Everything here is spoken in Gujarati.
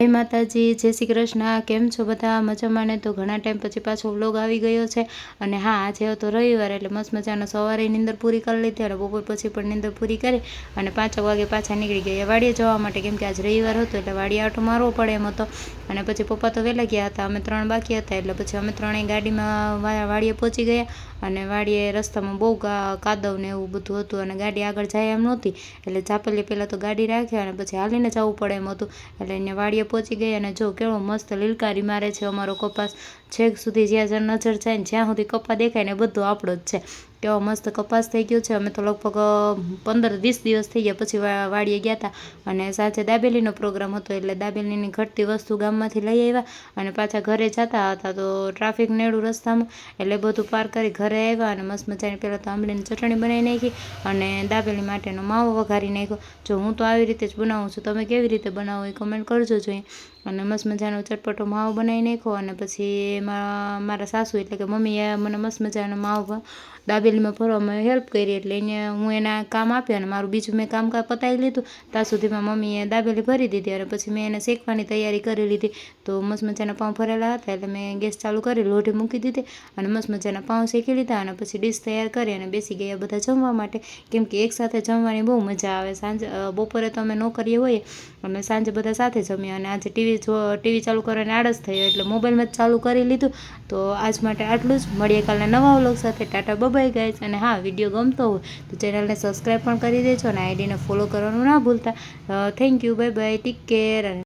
જય માતાજી, જય શ્રી કૃષ્ણ। કેમ છો બધા? મજામાં ને? તો ઘણા ટાઈમ પછી પાછો વ્લોગ આવી ગયો છે અને હા, આજે હતો રવિવાર એટલે મસ્ત મજાનો સવારે નીંદર પૂરી કરી લીધી અને બપોર પછી પણ નીંદર પૂરી કરી અને 5 વાગે પાછા નીકળી ગયા વાડીએ જવા માટે, કેમ કે આજ રવિવાર હતો એટલે વાડીએ આટો મારવો પડે એમ હતો। અને પછી પપ્પા તો વહેલા ગયા હતા, અમે 3 બાકી હતા એટલે પછી અમે 3 ગાડીમાં વાડીએ પહોંચી ગયા અને વાડીએ રસ્તામાં બહુ કાદવ ને એવું બધું હતું અને ગાડી આગળ જાય એમ નહોતી એટલે ઝાપલીએ પહેલાં તો ગાડી રાખી અને પછી હાલીને જવું પડે એમ હતું એટલે એને વાડીએ પહોંચી ગઈ અને જો કેવો મસ્ત લીલકારી મારે છે અમારો કપાસ, છેક સુધી જ્યાં નજર જાય ને જ્યાં સુધી કપા દેખાય ને બધું આપણો જ છે। કેવો મસ્ત કપાસ થઈ ગયો છે। અમે તો લગભગ 15-20 દિવસ થઈ ગયા પછી વાડીએ ગયા હતા અને સાંજે દાબેલીનો પ્રોગ્રામ હતો એટલે દાબેલીની ઘટતી વસ્તુ ગામમાંથી લઈ આવ્યા અને પાછા ઘરે જતા હતા તો ટ્રાફિક નેડું રસ્તામાં એટલે બધું પાર કરી ઘરે આવ્યા અને મસ્ત મજાની પહેલાં તો આંબલીની ચટણી બનાવી નાખી અને દાબેલી માટેનો માવો વઘારી નાખ્યો। જો હું તો આવી રીતે જ બનાવું છું, તમે કેવી રીતે બનાવો એ કમેન્ટ કરજો જોઈએ। અને મસ્ત મજાનો ચટપટો માવો બનાવી નાખ્યો અને પછી એમાં મારા સાસુ એટલે કે મમ્મીએ મને મસ્ત મજાનો માવો દાબેલીમાં ભરવામાં હેલ્પ કરી એટલે એને હું એના કામ આપ્યા અને મારું બીજું મેં કામ પતાવી લીધું ત્યાં સુધીમાં મમ્મીએ દાબેલી ભરી દીધી અને પછી મેં એને શેકવાની તૈયારી કરી લીધી। તો મસ્ત મજાના પાઉં ભરેલા હતા એટલે મેં ગેસ ચાલુ કરી લોઢી મૂકી દીધી અને મસ્ત મજાના પાઉં શેકી લીધા અને પછી ડીશ તૈયાર કરી અને બેસી ગયા બધા જમવા માટે, કેમ કે એકસાથે જમવાની બહુ મજા આવે। સાંજે બપોરે તો અમે નોકરીએ હોઈએ અને સાંજે બધા સાથે જમ્યા અને આજે ટીવી ચાલુ કરવાની આળસ થઈ એટલે મોબાઈલમાં જ ચાલુ કરી લીધું। તો આજ માટે આટલું જ, મળીએ કાલના નવા વ્લોગ સાથે। Tata by guys. અને હા, વિડીયો ગમતો હોય તો ચેનલને સબસ્ક્રાઈબ પણ કરી દેજો અને આઈડીને ફોલો કરવાનું ના ભૂલતા। Thank you, bye bye, take care.